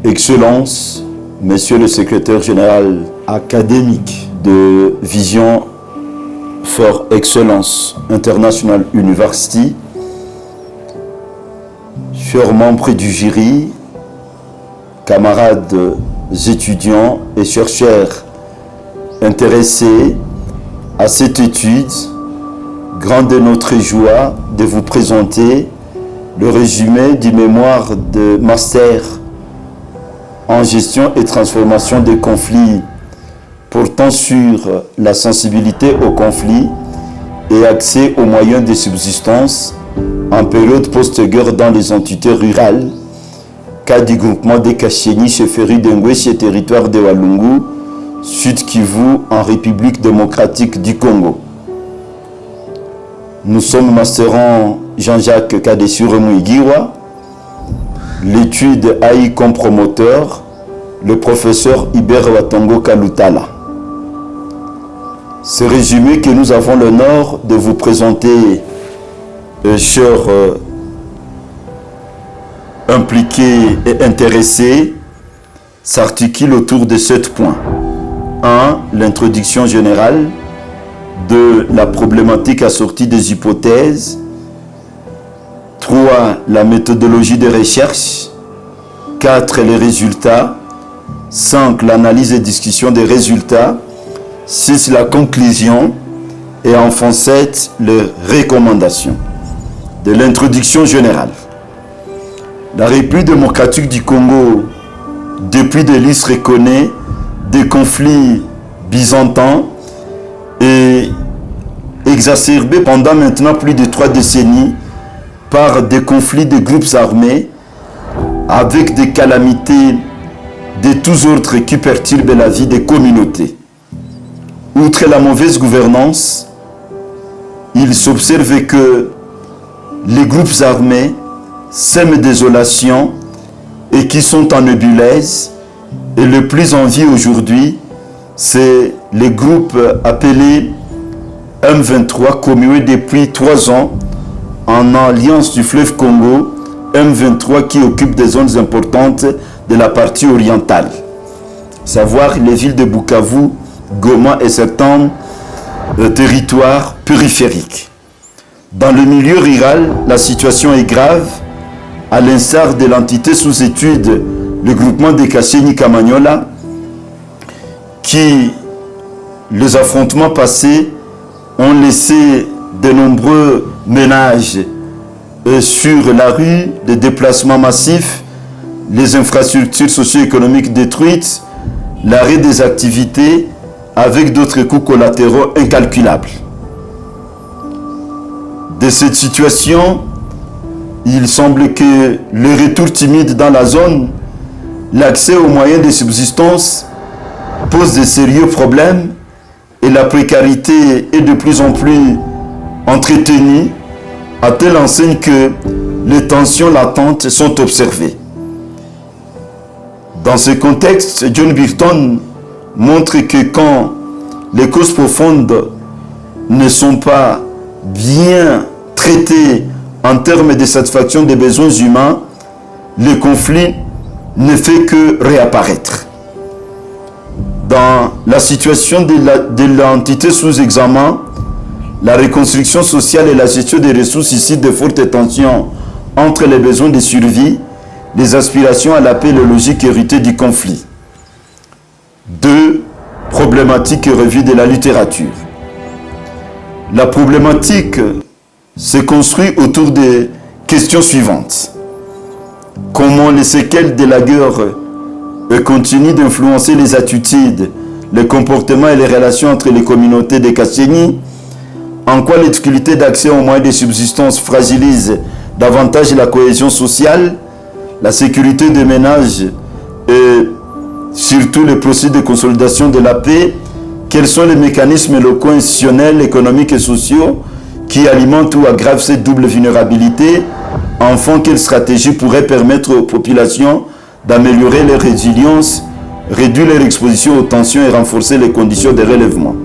Excellences, Monsieur le Secrétaire Général académique de Vision for Excellence International University, chers membres du jury, camarades étudiants et chercheurs intéressés à cette étude, grande est notre joie de vous présenter le résumé du mémoire de master en gestion et transformation des conflits portant sur la sensibilité aux conflits et accès aux moyens de subsistance en période post-guerre dans les entités rurales, cas du groupement des Kasséni, chefferie d'Engweshi et territoire de Walungu, Sud Kivu en République démocratique du Congo. Nous sommes masterants Jean-Jacques Kadesure-Muigiwa, l'étude a eu comme promoteur le professeur Iber Watongo Kalutala. Ce résumé que nous avons l'honneur de vous présenter, chers impliqués et intéressés, s'articule autour de 7 points. 1. L'introduction générale. 2. La problématique assortie des hypothèses. 3. La méthodologie de recherche. 4. Les résultats. 5. L'analyse et discussion des résultats. 6. La conclusion. Et enfin 7. Les recommandations. De l'introduction générale. La République démocratique du Congo, depuis des listes reconnaît des conflits byzantins et exacerbés pendant maintenant plus de 3 décennies par des conflits de groupes armés avec des calamités de tous ordres qui perturbent la vie des communautés. Outre la mauvaise gouvernance, il s'observe que les groupes armés sèment désolation et qui sont en nébuleuse. Et le plus en vie aujourd'hui, c'est les groupes appelés M23, commués depuis 3 ans en alliance du fleuve Congo, M23 qui occupe des zones importantes de la partie orientale, savoir les villes de Bukavu, Goma et certains territoires périphériques. Dans le milieu rural, la situation est grave, à l'instar de l'entité sous étude, le groupement des Kasséni Kamanyola, qui, les affrontements passés, ont laissé de nombreux ménages sur la rue, des déplacements massifs, les infrastructures socio-économiques détruites, l'arrêt des activités avec d'autres coûts collatéraux incalculables. De cette situation, il semble que le retour timide dans la zone, l'accès aux moyens de subsistance pose de sérieux problèmes et la précarité est de plus en plus entretenue à telle enseigne que les tensions latentes sont observées. Dans ce contexte, John Birton montre que quand les causes profondes ne sont pas bien traitées en termes de satisfaction des besoins humains, le conflit ne fait que réapparaître. Dans la situation de l'entité sous examen, la reconstruction sociale et la gestion des ressources suscitent de fortes tensions entre les besoins de survie, les aspirations à la paix et les logiques héritées du conflit. 2. Problématique et revue de la littérature. La problématique se construit autour des questions suivantes. Comment les séquelles de la guerre continuent d'influencer les attitudes, les comportements et les relations entre les communautés des Kasséni? En quoi les difficultés d'accès aux moyens de subsistance fragilisent davantage la cohésion sociale, la sécurité des ménages et surtout les processus de consolidation de la paix? Quels sont les mécanismes locaux, institutionnels, économiques et sociaux qui alimentent ou aggravent cette double vulnérabilité? Enfin, quelle stratégie pourrait permettre aux populations d'améliorer leur résilience, réduire leur exposition aux tensions et renforcer les conditions de relèvement?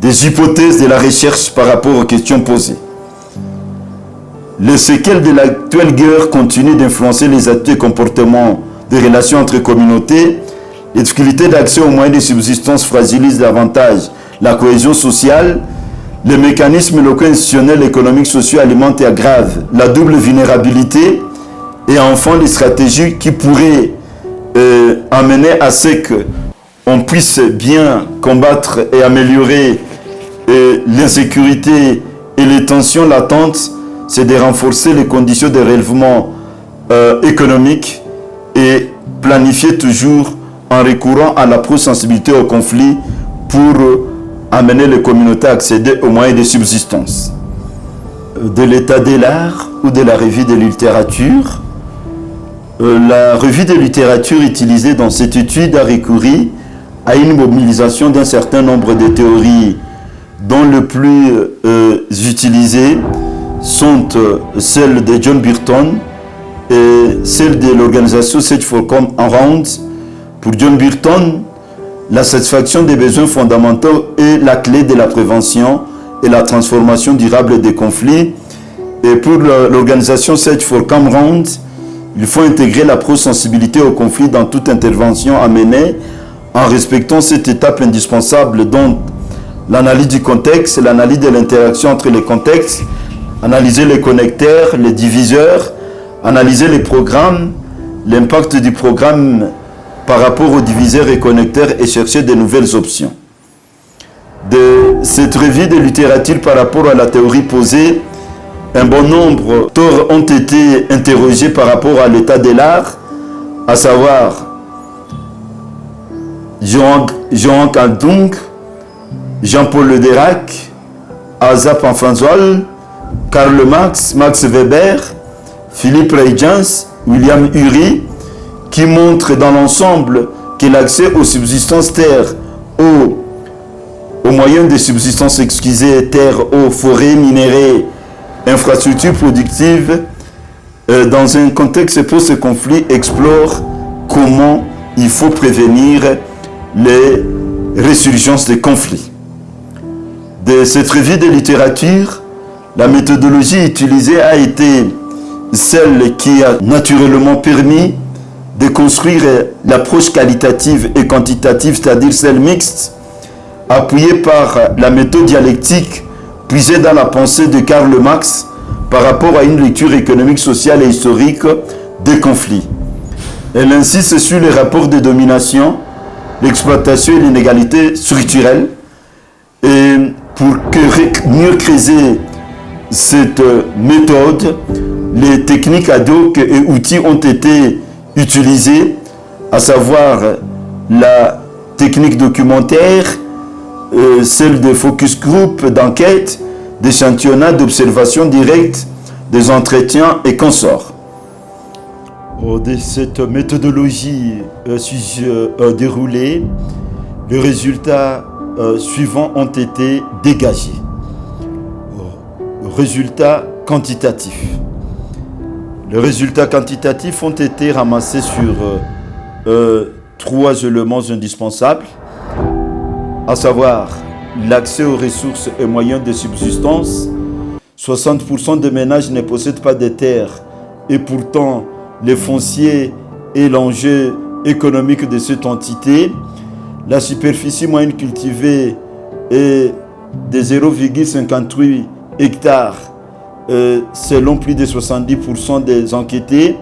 Des hypothèses de la recherche par rapport aux questions posées. Les séquelles de l'actuelle guerre continuent d'influencer les actes et comportements des relations entre communautés. Les difficultés d'accès aux moyens de subsistance fragilisent davantage la cohésion sociale. Les mécanismes locaux institutionnels, économiques, sociaux alimentent et aggravent la double vulnérabilité. Et enfin, les stratégies qui pourraient amener à ce qu'on puisse bien combattre et améliorer l'insécurité et les tensions latentes, c'est de renforcer les conditions de relèvement économique et planifier toujours en recourant à l'approche sensibilité au conflit pour amener les communautés à accéder aux moyens de subsistance. De l'état de l'art ou de la revue de littérature, la revue de littérature utilisée dans cette étude a recouru à une mobilisation d'un certain nombre de théories dont les plus utilisées sont celles de John Burton et celles de l'organisation Search for Common Ground. Pour John Burton, la satisfaction des besoins fondamentaux est la clé de la prévention et la transformation durable des conflits. Et pour l'organisation Search for Common Ground, il faut intégrer l'approche sensibilité au conflit dans toute intervention à mener en respectant cette étape indispensable dont l'analyse du contexte, l'analyse de l'interaction entre les contextes, analyser les connecteurs, les diviseurs, analyser les programmes, l'impact du programme par rapport aux diviseurs et connecteurs et chercher de nouvelles options. De cette revue de littérature par rapport à la théorie posée, un bon nombre d'auteurs ont été interrogés par rapport à l'état de l'art, à savoir Jean Caldung, Jean-Paul Le Dirac, Asa Pamphazol, Karl Marx, Max Weber, Philippe Huygens, William Ury, qui montrent dans l'ensemble que l'accès aux subsistances terres, aux moyens de subsistance excusés, terres, eaux, forêts, minéraux, infrastructures productives, dans un contexte post-conflit, explore comment il faut prévenir les résurgences des conflits. De cette revue de littérature, la méthodologie utilisée a été celle qui a naturellement permis de construire l'approche qualitative et quantitative, c'est-à-dire celle mixte, appuyée par la méthode dialectique puisée dans la pensée de Karl Marx par rapport à une lecture économique, sociale et historique des conflits. Elle insiste sur les rapports de domination, l'exploitation et l'inégalité structurelle. Et pour mieux creuser cette méthode, les techniques ad hoc et outils ont été utilisés, à savoir la technique documentaire, celle de focus group, d'enquête, d'échantillonnat, d'observation directe, des entretiens et consorts. De cette méthodologie déroulée, les résultats suivants ont été dégagés. Résultats quantitatifs. Les résultats quantitatifs ont été ramassés sur 3 éléments indispensables, à savoir l'accès aux ressources et moyens de subsistance. 60% des ménages ne possèdent pas de terres et pourtant les fonciers est l'enjeu économique de cette entité. La superficie moyenne cultivée est de 0,58 hectares selon plus de 70% des enquêtés.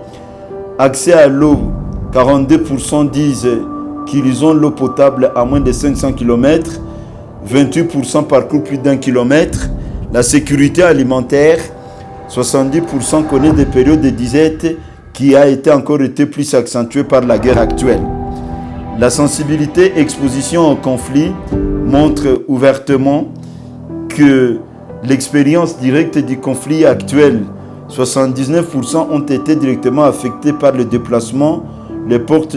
Accès à l'eau, 42% disent qu'ils ont l'eau potable à moins de 500 km, 28% parcourent plus d'1 kilomètre. La sécurité alimentaire, 70% connaît des périodes de disette qui a encore été plus accentuée par la guerre actuelle. La sensibilité exposition au conflit montre ouvertement que l'expérience directe du conflit actuel, 79% ont été directement affectés par le déplacement, les pertes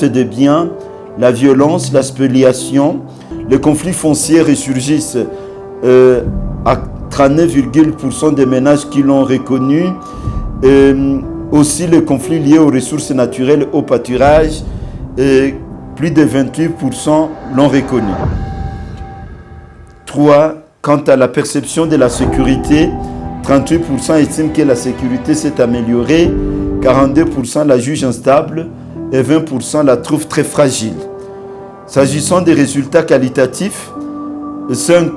de biens, la violence, la spoliation. Les conflits fonciers ressurgissent à 39% des ménages qui l'ont reconnu. Aussi les conflits liés aux ressources naturelles, au pâturage, plus de 28% l'ont reconnu. 3. Quant à la perception de la sécurité, 38% estiment que la sécurité s'est améliorée, 42% la jugent instable, et 20% la trouvent très fragile. S'agissant des résultats qualitatifs, 5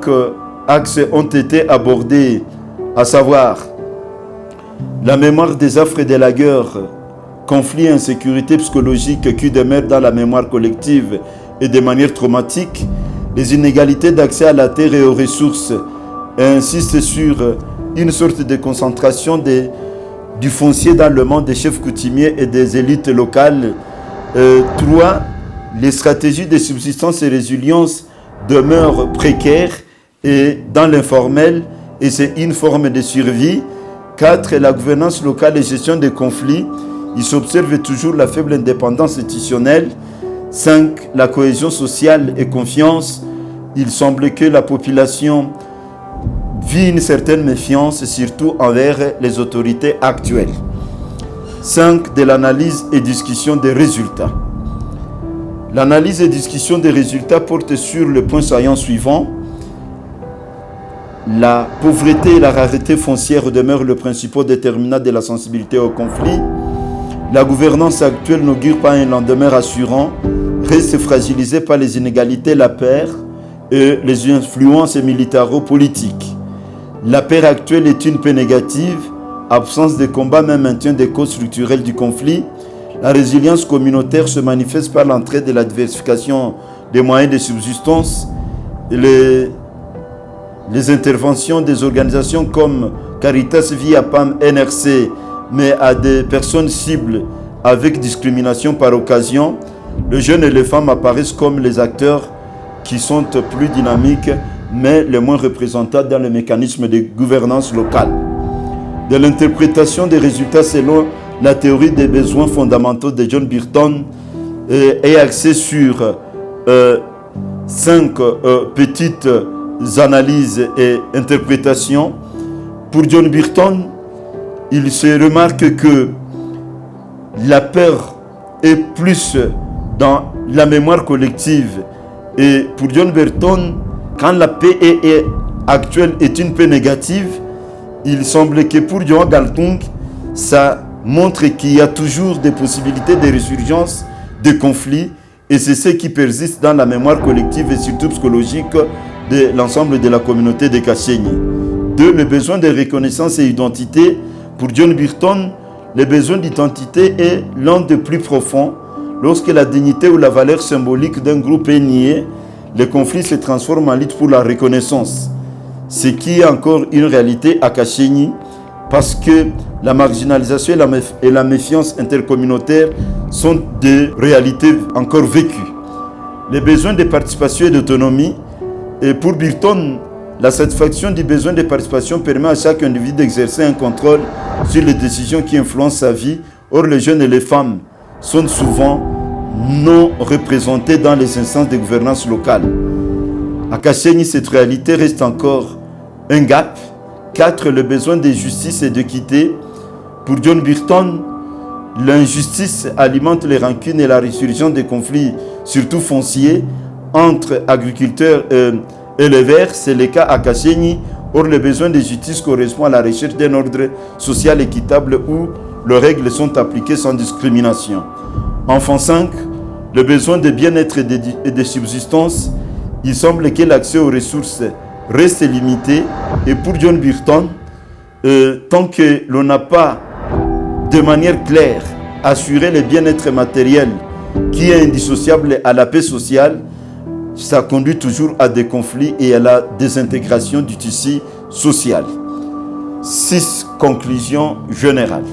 axes ont été abordés, à savoir la mémoire des affres et des lagueurs, conflits et insécurité psychologique qui demeurent dans la mémoire collective et de manière traumatique, les inégalités d'accès à la terre et aux ressources, et insiste sur une sorte de concentration du foncier dans le monde des chefs coutumiers et des élites locales. 3. Les stratégies de subsistance et résilience demeurent précaires et dans l'informel, et c'est une forme de survie. 4. La gouvernance locale et gestion des conflits. Il s'observe toujours la faible indépendance institutionnelle. 5. La cohésion sociale et confiance. Il semble que la population vit une certaine méfiance, surtout envers les autorités actuelles. 5. De l'analyse et discussion des résultats. L'analyse et discussion des résultats porte sur le point saillant suivant. La pauvreté et la rareté foncière demeurent le principal déterminant de la sensibilité au conflit. La gouvernance actuelle n'augure pas un lendemain rassurant, reste fragilisée par les inégalités, la peur et les influences militaro-politiques. La paix actuelle est une paix négative, absence de combat, même maintien des causes structurelles du conflit. La résilience communautaire se manifeste par l'entrée de la diversification des moyens de subsistance. Les interventions des organisations comme Caritas via PAM, NRC, mais à des personnes cibles avec discrimination par occasion. Les jeunes et les femmes apparaissent comme les acteurs qui sont plus dynamiques, mais les moins représentants dans le mécanisme de gouvernance locale. De l'interprétation des résultats selon la théorie des besoins fondamentaux de John Burton est axée sur 5 petites analyses et interprétations. Pour John Burton, il se remarque que la peur est plus dans la mémoire collective. Et pour John Burton, quand la paix actuelle est une paix négative, il semble que pour Johan Galtung, ça montre qu'il y a toujours des possibilités de résurgence, de conflits, et c'est ce qui persiste dans la mémoire collective et surtout psychologique de l'ensemble de la communauté de Kashenyi. 2. Le besoin de reconnaissance et d'identité. Pour John Burton, le besoin d'identité est l'un des plus profonds. Lorsque la dignité ou la valeur symbolique d'un groupe est niée, le conflit se transforme en lutte pour la reconnaissance. Ce qui est encore une réalité à Kashenyi, parce que la marginalisation et la méfiance intercommunautaire sont des réalités encore vécues. Les besoins de participation et d'autonomie. Et pour Burton, la satisfaction du besoin de participation permet à chaque individu d'exercer un contrôle sur les décisions qui influencent sa vie. Or, les jeunes et les femmes sont souvent non représentés dans les instances de gouvernance locale. À Kashenyi, cette réalité reste encore un gap. 4. Le besoin de justice et d'équité. Pour John Burton, l'injustice alimente les rancunes et la résurgence des conflits, surtout fonciers, entre agriculteurs et éleveurs. C'est le cas à Kashenyi. Or, le besoin de justice correspond à la recherche d'un ordre social équitable où les règles sont appliquées sans discrimination. Enfin 5. Le besoin de bien-être et de subsistance. Il semble que l'accès aux ressources reste limité. Et pour John Burton, tant que l'on n'a pas de manière claire assuré le bien-être matériel qui est indissociable à la paix sociale, ça conduit toujours à des conflits et à la désintégration du tissu social. 6. Conclusion générale.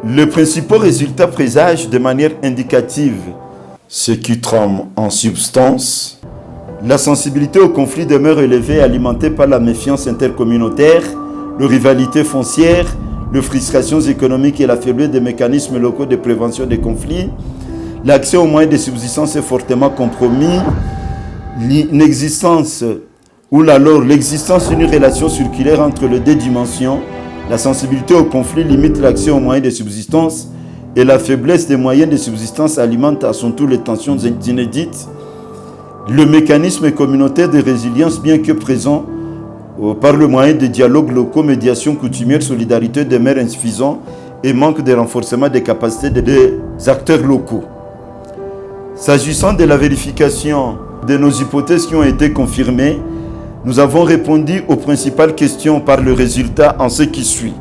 Le principal résultat présage de manière indicative ce qui trame en substance. La sensibilité au conflit demeure élevée, alimentée par la méfiance intercommunautaire, la rivalité foncière, les frustrations économiques et la faiblesse des mécanismes locaux de prévention des conflits. L'accès aux moyens de subsistance est fortement compromis. L'existence d'une relation circulaire entre les deux dimensions, la sensibilité au conflit limite l'accès aux moyens de subsistance et la faiblesse des moyens de subsistance alimente à son tour les tensions inédites. Le mécanisme communautaire de résilience, bien que présent par le moyen de dialogues locaux, médiation coutumière, solidarité demeure insuffisant et manque de renforcement des capacités des acteurs locaux. S'agissant de la vérification de nos hypothèses qui ont été confirmées, nous avons répondu aux principales questions par le résultat en ce qui suit.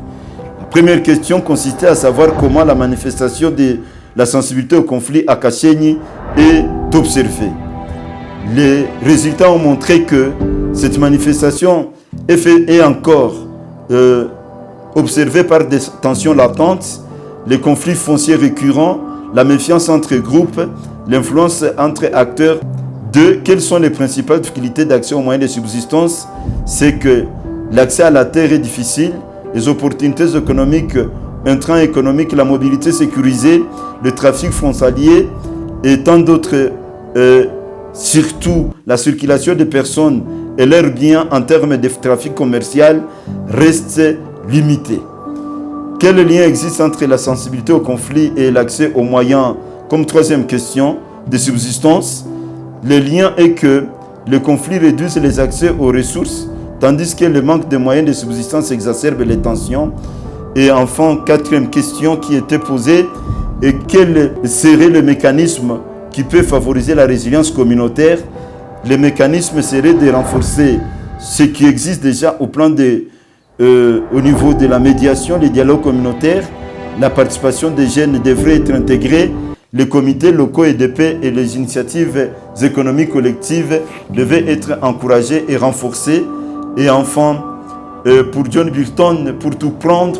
La première question consistait à savoir comment la manifestation de la sensibilité au conflit à Kashenyi est observée. Les résultats ont montré que cette manifestation est encore observée par des tensions latentes, les conflits fonciers récurrents, la méfiance entre groupes, l'influence entre acteurs. Deux, quelles sont les principales difficultés d'accès aux moyens de subsistance? C'est que l'accès à la terre est difficile, les opportunités économiques, intrants économiques, la mobilité sécurisée, le trafic frontalier et tant d'autres, surtout la circulation des personnes et leurs biens en termes de trafic commercial restent limités. Quel lien existe entre la sensibilité au conflit et l'accès aux moyens comme troisième question de subsistance? Le lien est que le conflit réduit les accès aux ressources, tandis que le manque de moyens de subsistance exacerbe les tensions. Et enfin, quatrième question qui était posée, et quel serait le mécanisme qui peut favoriser la résilience communautaire? Le mécanisme serait de renforcer ce qui existe déjà au plan au niveau de la médiation, les dialogues communautaires. La participation des jeunes devrait être intégrée. Les comités locaux et de paix et les initiatives économiques collectives devaient être encouragées et renforcées. Et enfin, pour John Burton, pour tout prendre,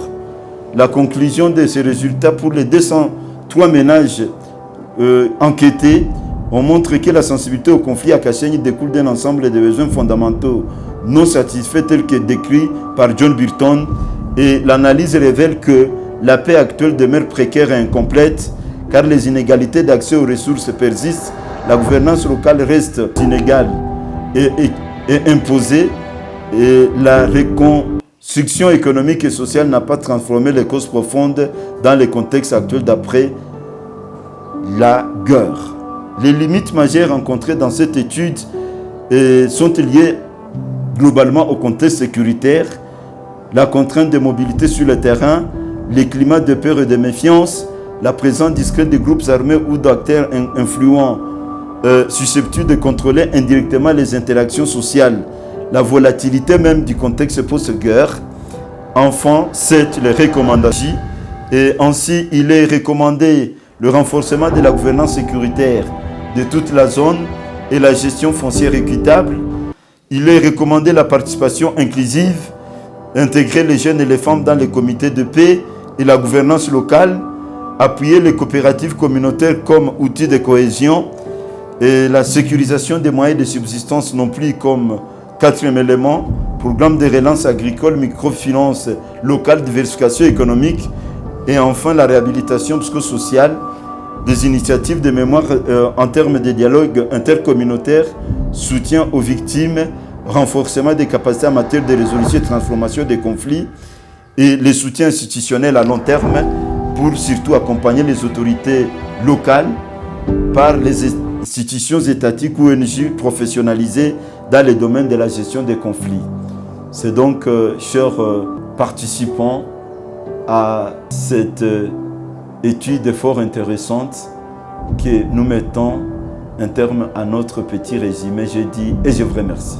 la conclusion de ces résultats pour les 203 ménages enquêtés, on montre que la sensibilité au conflit à Kashenyi découle d'un ensemble de besoins fondamentaux non satisfaits tels que décrits par John Burton. Et l'analyse révèle que la paix actuelle demeure précaire et incomplète, car les inégalités d'accès aux ressources persistent, la gouvernance locale reste inégale et imposée, et la reconstruction économique et sociale n'a pas transformé les causes profondes dans le contexte actuel d'après la guerre. Les limites majeures rencontrées dans cette étude sont liées globalement au contexte sécuritaire, la contrainte de mobilité sur le terrain, les climats de peur et de méfiance, la présence discrète de groupes armés ou d'acteurs influents susceptibles de contrôler indirectement les interactions sociales, la volatilité même du contexte post-guerre. Enfin, c'est les recommandations. Et ainsi, il est recommandé le renforcement de la gouvernance sécuritaire de toute la zone et la gestion foncière équitable. Il est recommandé la participation inclusive, intégrer les jeunes et les femmes dans les comités de paix et la gouvernance locale, appuyer les coopératives communautaires comme outil de cohésion et la sécurisation des moyens de subsistance non plus comme quatrième élément, programme de relance agricole, microfinance locale, diversification économique et enfin la réhabilitation psychosociale, des initiatives de mémoire en termes de dialogue intercommunautaire, soutien aux victimes, renforcement des capacités en matière de résolution et de transformation des conflits et les soutiens institutionnels à long terme pour surtout accompagner les autorités locales par les institutions étatiques ou ONG professionnalisées dans les domaines de la gestion des conflits. C'est donc, chers participants, à cette étude fort intéressante que nous mettons un terme à notre petit résumé. Je dis et je vous remercie.